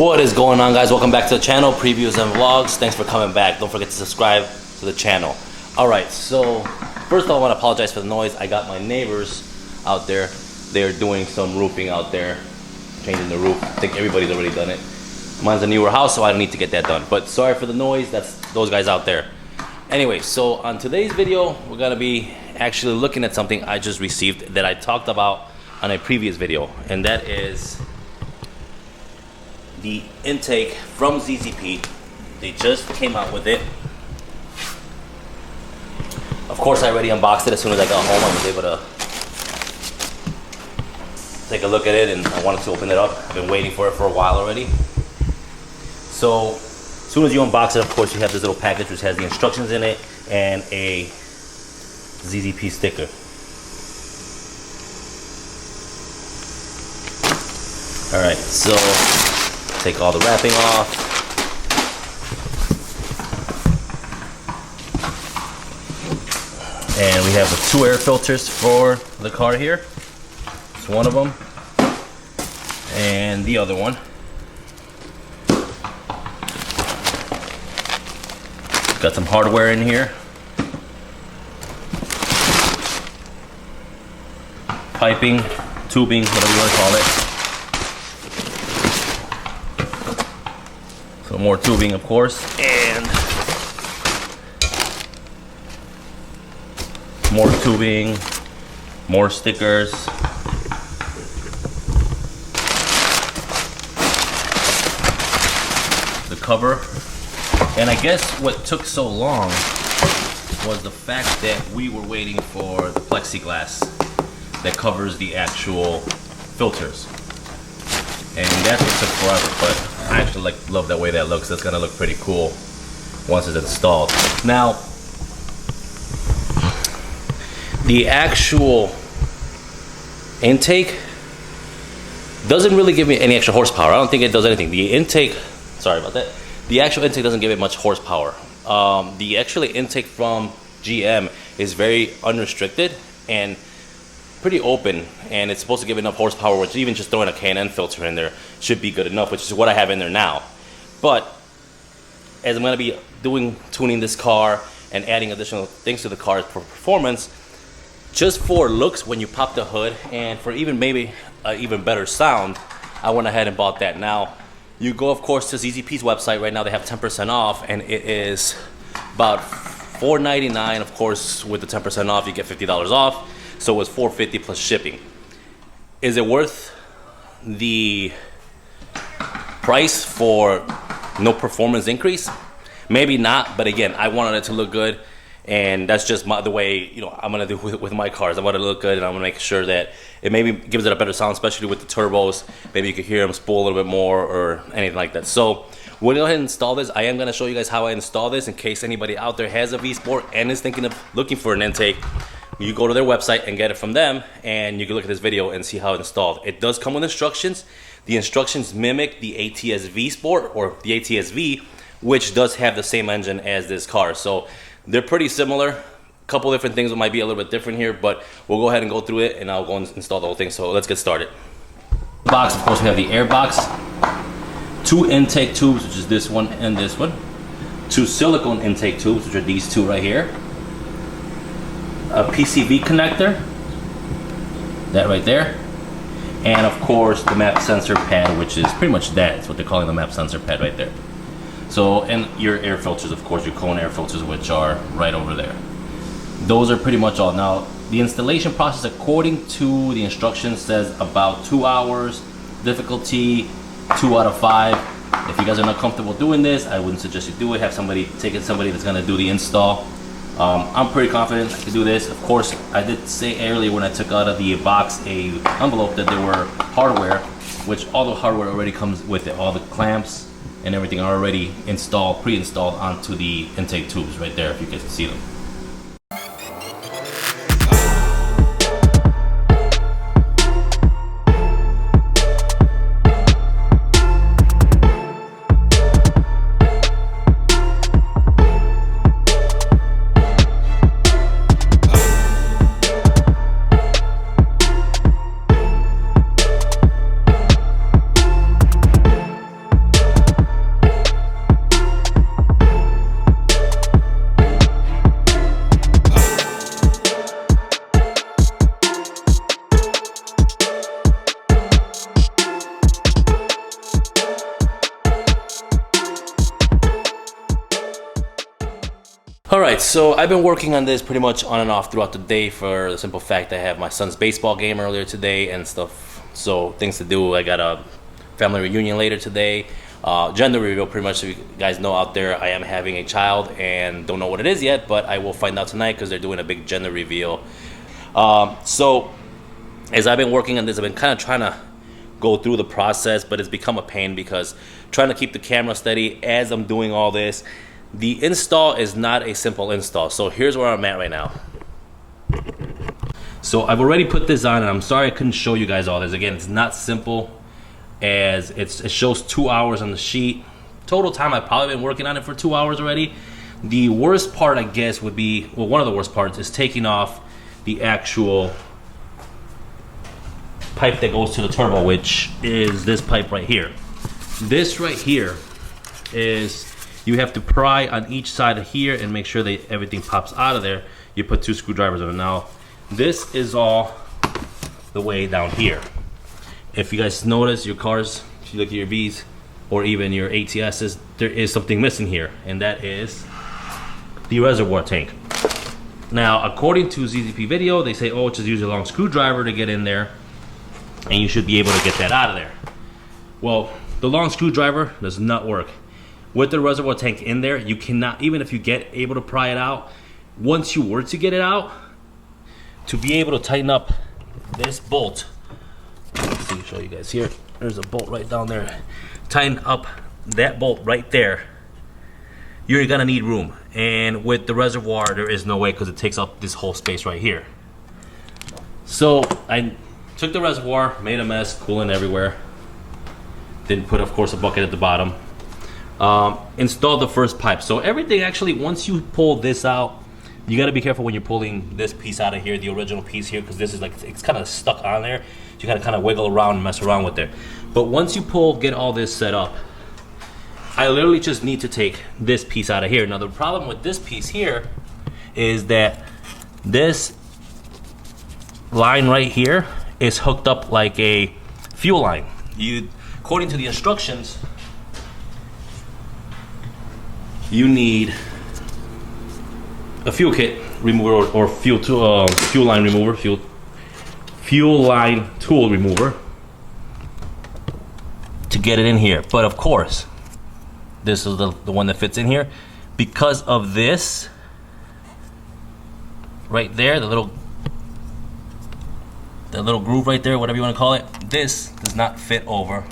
What is going on, guys? Welcome back to the channel, previews and vlogs. Thanks for coming back. Don't forget to subscribe to the channel. Alright, so first of all, I want to apologize for the noise. I got my neighbors out there. They're doing some roofing out there, changing the roof. I think everybody's already done it. Mine's a newer house, so I don't need to get that done. But sorry for the noise. That's those guys out there. Anyway, so on today's video, we're going to be actually looking at something I just received that I talked about on a previous video, and that is the intake from ZZP. They just came out with it. Of course, I already unboxed it as soon as I got home. I was able to take a look at it, and I wanted to open it up. I've been waiting for it for a while already. So as soon as you unbox it, of course, you have this little package which has the instructions in it and a ZZP sticker. All right, so take all the wrapping off. And we have the 2 air filters for the car here. It's one of them. And the other one. Got some hardware in here. Piping, tubing, whatever you want to call it. Some more tubing, of course, and more tubing, more stickers. The cover. And I guess what took so long was the fact that we were waiting for the plexiglass that covers the actual filters. And that's what took forever, but I actually love that way that looks. That's gonna look pretty cool once it's installed. Now, the actual intake doesn't really give me any extra horsepower. I don't think it does anything. The intake, sorry about that. The actual intake doesn't give it much horsepower. The actual intake from GM is very unrestricted and pretty open, and it's supposed to give enough horsepower, which even just throwing a K&N filter in there should be good enough, which is what I have in there now. But as I'm going to be tuning this car and adding additional things to the car for performance, just for looks when you pop the hood and for even maybe even better sound, I went ahead and bought that. Now, you go, of course, to ZZP's website. Right now they have 10% off, and it is about $4.99. Of course, with the 10% off, you get $50 off. So it's $4.50 plus shipping. Is it worth the price for no performance increase? Maybe not, but again, I wanted it to look good, and that's just the way I'm gonna do with my cars. I want it to look good, and I'm gonna make sure that it maybe gives it a better sound, especially with the turbos. Maybe you could hear them spool a little bit more or anything like that. So we'll go ahead and install this. I am gonna show you guys how I install this in case anybody out there has a V Sport and is thinking of looking for an intake. You go to their website and get it from them, and you can look at this video and see how it's installed. It does come with instructions. The instructions mimic the ats-v Sport, or the ats-v, which does have the same engine as this car. So they're pretty similar. A couple different things that might be a little bit different here, but we'll go ahead and go through it, and I'll go and install the whole thing. So let's get started. Box, of course, we have the air box, 2 intake tubes, which is this one and this one, 2 silicone intake tubes, which are these 2 right here, a PCV connector, that right there, and of course the map sensor pad, which is pretty much that. It's what they're calling the map sensor pad right there. So, and your air filters, of course, your cone air filters, which are right over there. Those are pretty much all. Now, the installation process, according to the instructions, says about 2 hours, difficulty 2 out of 5. If you guys are not comfortable doing this, I wouldn't suggest you do it. Have somebody that's gonna do the install. I'm pretty confident I can do this. Of course, I did say earlier when I took out of the box a envelope that there were hardware, which all the hardware already comes with it. All the clamps and everything are already installed, pre-installed onto the intake tubes right there, if you guys can see them. so I've been working on this pretty much on and off throughout the day for the simple fact I have my son's baseball game earlier today and stuff. So things to do. I got a family reunion later today. Gender reveal, pretty much, so you guys know out there, I am having a child and don't know what it is yet, but I will find out tonight because they're doing a big gender reveal. So as I've been working on this, I've been kind of trying to go through the process, but it's become a pain because trying to keep the camera steady as I'm doing all this. The install is not a simple install. So here's where I'm at right now. So I've already put this on, and I'm sorry I couldn't show you guys all this. Again, it's not simple, as it shows 2 hours on the sheet. Total time, I've probably been working on it for 2 hours already. The worst part, I guess, would be, well, one of the worst parts is taking off the actual pipe that goes to the turbo, which is this pipe right here. This right here is, you have to pry on each side of here and make sure that everything pops out of there. You put 2 screwdrivers in it. Now, this is all the way down here. If you guys notice your cars, if you look at your Vs or even your ATSs, there is something missing here, and that is the reservoir tank. Now, according to ZZP video, they say, oh, just use a long screwdriver to get in there, and you should be able to get that out of there. Well, the long screwdriver does not work. With the reservoir tank in there, you cannot, even if you get able to pry it out, once you were to get it out, to be able to tighten up this bolt, let's see, show you guys here, there's a bolt right down there. Tighten up that bolt right there, you're gonna need room. And with the reservoir, there is no way, because it takes up this whole space right here. So I took the reservoir, made a mess, coolant everywhere. Didn't put, of course, a bucket at the bottom. Installed the first pipe. So everything, actually, once you pull this out, you got to be careful when you're pulling this piece out of here, the original piece here, because this is like, it's kind of stuck on there. You got to kind of wiggle around and mess around with it. But once you get all this set up, I literally just need to take this piece out of here. Now, the problem with this piece here is that this line right here is hooked up like a fuel line. According to the instructions, you need a fuel kit remover or fuel line remover, fuel line tool remover to get it in here. But of course, this is the one that fits in here. Because of this right there, the little groove right there, whatever you want to call it, this does not fit over.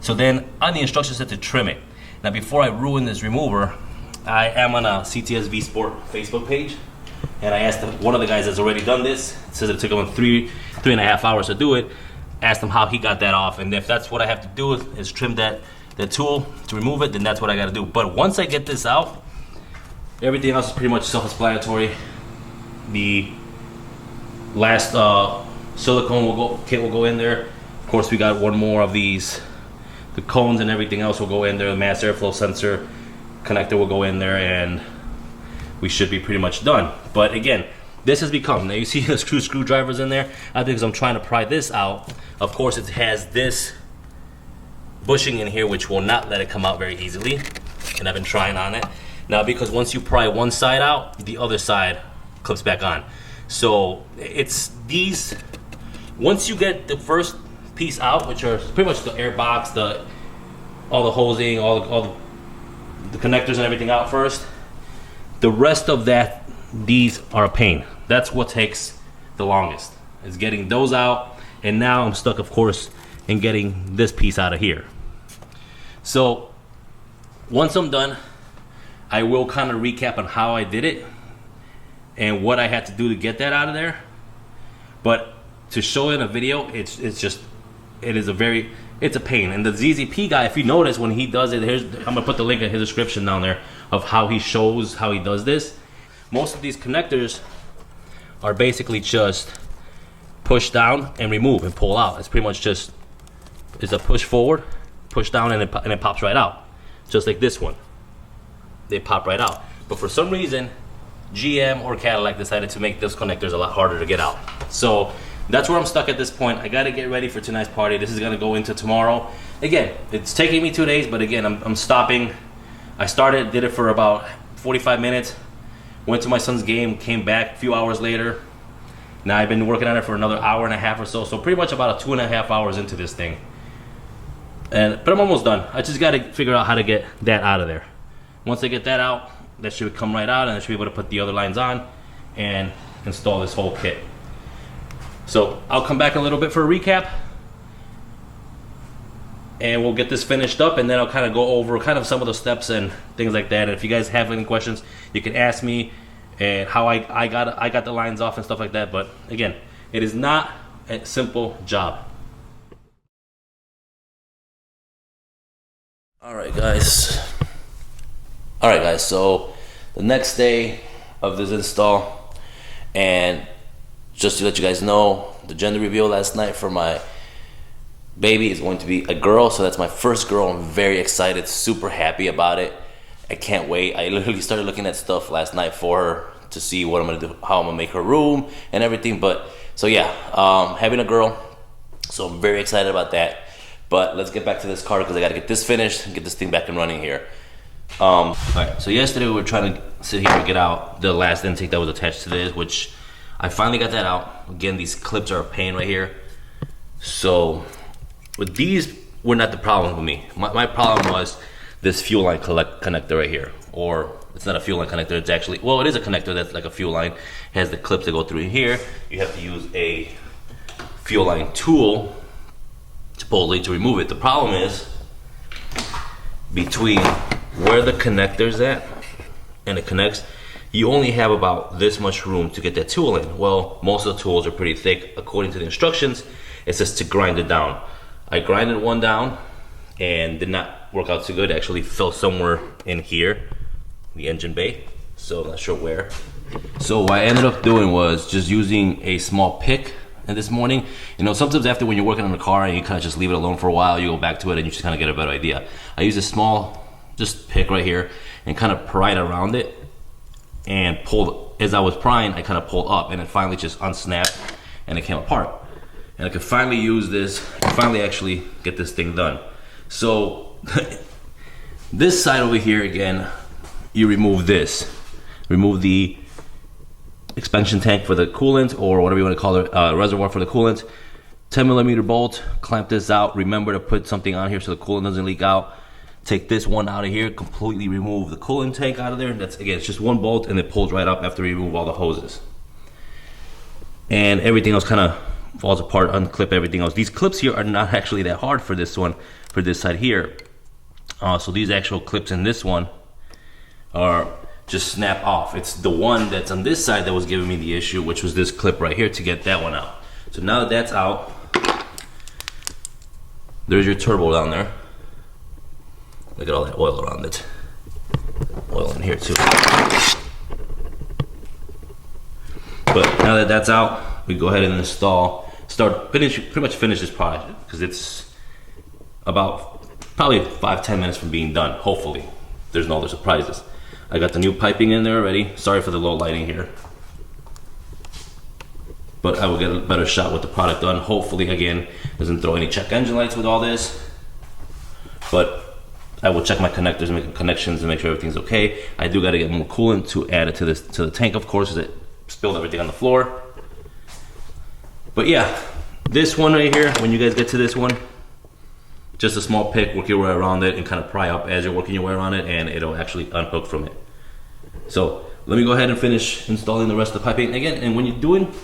So then on the instructions said to trim it. Now, before I ruin this remover, I am on a CTS V Sport Facebook page, and I asked one of the guys that's already done this. It says it took him 3.5 hours to do it. Asked him how he got that off, and if that's what I have to do is trim the tool to remove it, then that's what I got to do. But once I get this out, everything else is pretty much self-explanatory. The last silicone kit will go in there. Of course, we got one more of these. The cones and everything else will go in there. The mass airflow sensor connector will go in there, and we should be pretty much done. But again, this has become, now you see the screwdrivers in there. I think I'm trying to pry this out. Of course, it has this bushing in here, which will not let it come out very easily, and I've been trying on it. Now, because once you pry one side out, the other side clips back on. So it's these, once you get the first piece out, which are pretty much the air box, all the hosing, all the connectors and everything out first, the rest of that, these are a pain. That's what takes the longest, is getting those out. And now I'm stuck, of course, in getting this piece out of here. So once I'm done, I will kind of recap on how I did it and what I had to do to get that out of there. But to show in a video, it's a pain. And the ZZP guy, if you notice when he does it, I'm gonna put the link in his description down there of how he shows how he does this. Most of these connectors are basically just push down and remove and pull out. It's pretty much just, it's a push forward, push down, and it pops right out. Just like this one, they pop right out. But for some reason, GM or Cadillac decided to make those connectors a lot harder to get out. So that's where I'm stuck at this point. I gotta get ready for tonight's party. This is gonna go into tomorrow. Again, it's taking me 2 days, but again, I'm stopping. I did it for about 45 minutes. Went to my son's game, came back a few hours later. Now I've been working on it for another hour and a half or so. So pretty much about 2.5 hours into this thing. But I'm almost done. I just got to figure out how to get that out of there. Once I get that out, that should come right out, and I should be able to put the other lines on and install this whole kit. So I'll come back a little bit for a recap, and we'll get this finished up, and then I'll kind of go over kind of some of the steps and things like that. And if you guys have any questions, you can ask me and how I got the lines off and stuff like that. But again, it is not a simple job. All right, guys, so the next day of this install, and just to let you guys know, the gender reveal last night for my baby is going to be a girl. So that's my first girl. I'm very excited, super happy about it. I can't wait. I literally started looking at stuff last night for her to see what I'm gonna do, how I'm gonna make her room and everything. But so yeah, having a girl, so I'm very excited about that. But let's get back to this car because I gotta get this finished and get this thing back and running here. All right, so yesterday we were trying to sit here and get out the last intake that was attached to this, which I finally got that out. Again, these clips are a pain right here. So with these were not the problem with me. My problem was this fuel line connector right here. Or it's not a fuel line connector, it's actually, well, it is a connector that's like a fuel line. It has the clips that go through here. You have to use a fuel line tool supposedly to remove it. The problem is between where the connector's at and it connects, you only have about this much room to get that tool in. Well, most of the tools are pretty thick. According to the instructions, it says to grind it down. I grinded one down and did not work out too good. It actually fell somewhere in here, the engine bay, so I'm not sure where. So what I ended up doing was just using a small pick. And this morning, you know, sometimes after when you're working on a car and you kind of just leave it alone for a while, you go back to it and you just kind of get a better idea. I use a small, just pick right here and kind of pry it around it and pulled. As I was prying, I kind of pulled up and it finally just unsnapped and it came apart. And I could finally use this, finally actually get this thing done. So this side over here again, you remove this, remove the expansion tank for the coolant, or whatever you want to call it, reservoir for the coolant. 10mm bolt, clamp this out. Remember to put something on here so the coolant doesn't leak out. Take this one out of here, completely remove the coolant tank out of there. That's, again, it's just one bolt and it pulls right up after you remove all the hoses. And everything else kind of falls apart, unclip everything else. These clips here are not actually that hard for this one, for this side here. So these actual clips in this one are just snap off. It's the one that's on this side that was giving me the issue, which was this clip right here to get that one out. So now that that's out, there's your turbo down there. Look at all that oil around it. Oil in here too. But now that that's out, we go ahead and install, pretty much finish this project because it's about probably 5-10 minutes from being done. Hopefully, there's no other surprises. I got the new piping in there already. Sorry for the low lighting here. But I will get a better shot with the product done. Hopefully, again, doesn't throw any check engine lights with all this. But I will check my connectors and make connections and make sure everything's okay. I do got to get more coolant to add it to the tank, of course, because it spilled everything on the floor. But yeah, this one right here, when you guys get to this one, just a small pick, work your way around it and kind of pry up as you're working your way around it, and it'll actually unhook from it. So let me go ahead and finish installing the rest of the piping again. And when you're doing,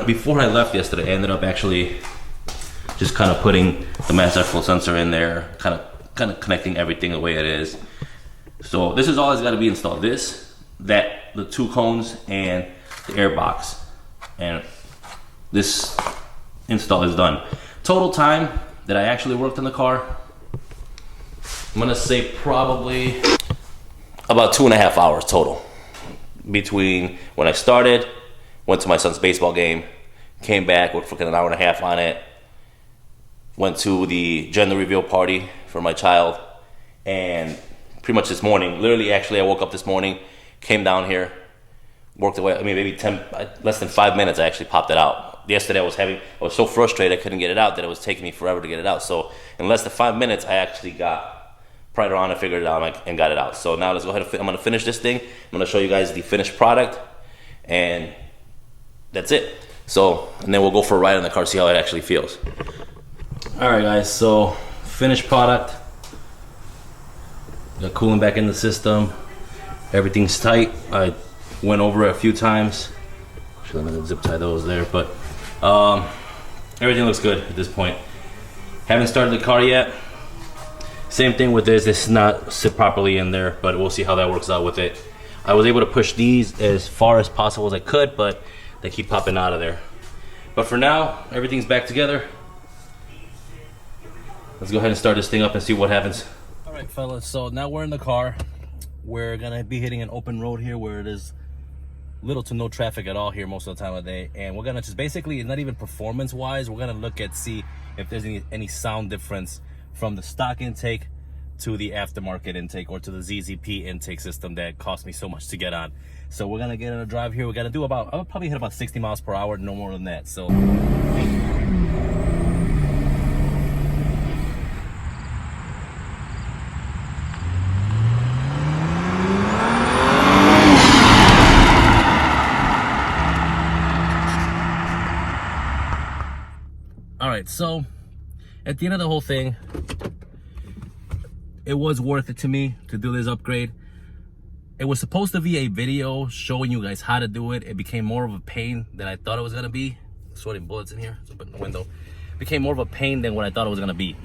before I left yesterday, I ended up actually just kind of putting the mass airflow sensor in there, kind of connecting everything the way it is. So this is all that's got to be installed. This, that, the 2 cones, and the air box. And this install is done. Total time that I actually worked on the car, I'm gonna say probably about 2.5 hours total. Between when I started, went to my son's baseball game, came back, worked for an hour and a half on it, went to the gender reveal party for my child, and pretty much this morning, literally actually I woke up this morning, came down here, worked away, I mean maybe less than 5 minutes I actually popped it out. Yesterday I was so frustrated I couldn't get it out that it was taking me forever to get it out. So in less than 5 minutes I actually got pried it on and figured it out and got it out. So now let's go ahead and I'm gonna finish this thing. I'm gonna show you guys the finished product, and that's it. So, and then we'll go for a ride in the car, see how it actually feels. All right, guys, so finished product. Got cooling back in the system. Everything's tight. I went over it a few times. Actually, I'm gonna zip tie those there, but everything looks good at this point. Haven't started the car yet. Same thing with this. It's not sit properly in there, but we'll see how that works out with it. I was able to push these as far as possible as I could, but they keep popping out of there. But for now, everything's back together. Let's go ahead and start this thing up and see what happens. All right, fellas, so now we're in the car. We're gonna be hitting an open road here where it is little to no traffic at all here most of the time of the day. And we're gonna just basically, not even performance wise, we're gonna look at see if there's any sound difference from the stock intake to the aftermarket intake or to the ZZP intake system that cost me so much to get on. So we're gonna get on a drive here. We're gonna do about, I'll probably hit about 60 miles per hour, no more than that. So. All right, so at the end of the whole thing, it was worth it to me to do this upgrade. It was supposed to be a video showing you guys how to do it. It became more of a pain than I thought it was gonna be. Sweating bullets in here, let's open the window. It became more of a pain than what I thought it was gonna be.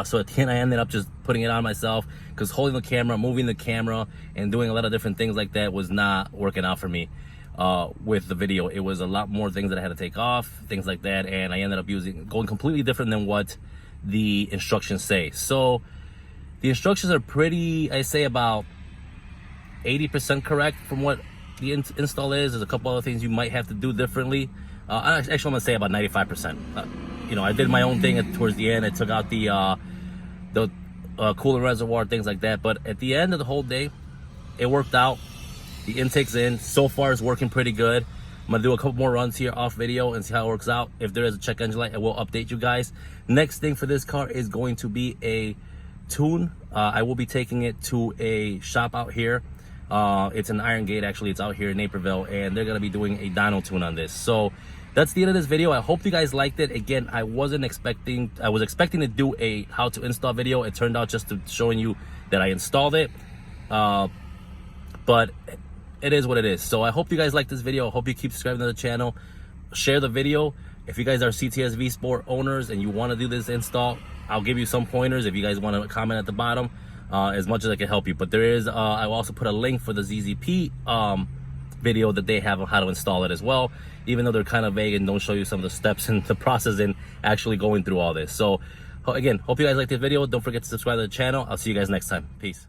So at the end, I ended up just putting it on myself because holding the camera, moving the camera, and doing a lot of different things like that was not working out for me. With the video, it was a lot more things that I had to take off, things like that, and I ended up going completely different than what the instructions say. So the instructions are pretty, I say about 80% correct from what the install is. There's a couple other things you might have to do differently. Actually, I'm gonna say about 95%. You know, I did my own thing towards the end. I took out the coolant reservoir, things like that. But at the end of the whole day, it worked out. The intake's in. So far, it's working pretty good. I'm gonna do a couple more runs here off video and see how it works out. If there is a check engine light, I will update you guys. Next thing for this car is going to be a tune. I will be taking it to a shop out here. It's in Iron Gate, actually. It's out here in Naperville, and they're gonna be doing a dyno tune on this. So that's the end of this video. I hope you guys liked it. Again, I was expecting to do a how to install video. It turned out just to showing you that I installed it. But it is what it is. So I hope you guys like this video. I hope you keep subscribing to the channel. Share the video. If you guys are CTS V Sport owners and you want to do this install, I'll give you some pointers if you guys want to comment at the bottom, as much as I can help you. But there is, I will also put a link for the ZZP video that they have on how to install it as well, even though they're kind of vague and don't show you some of the steps and the process in actually going through all this. So again, hope you guys like this video. Don't forget to subscribe to the channel. I'll see you guys next time. Peace.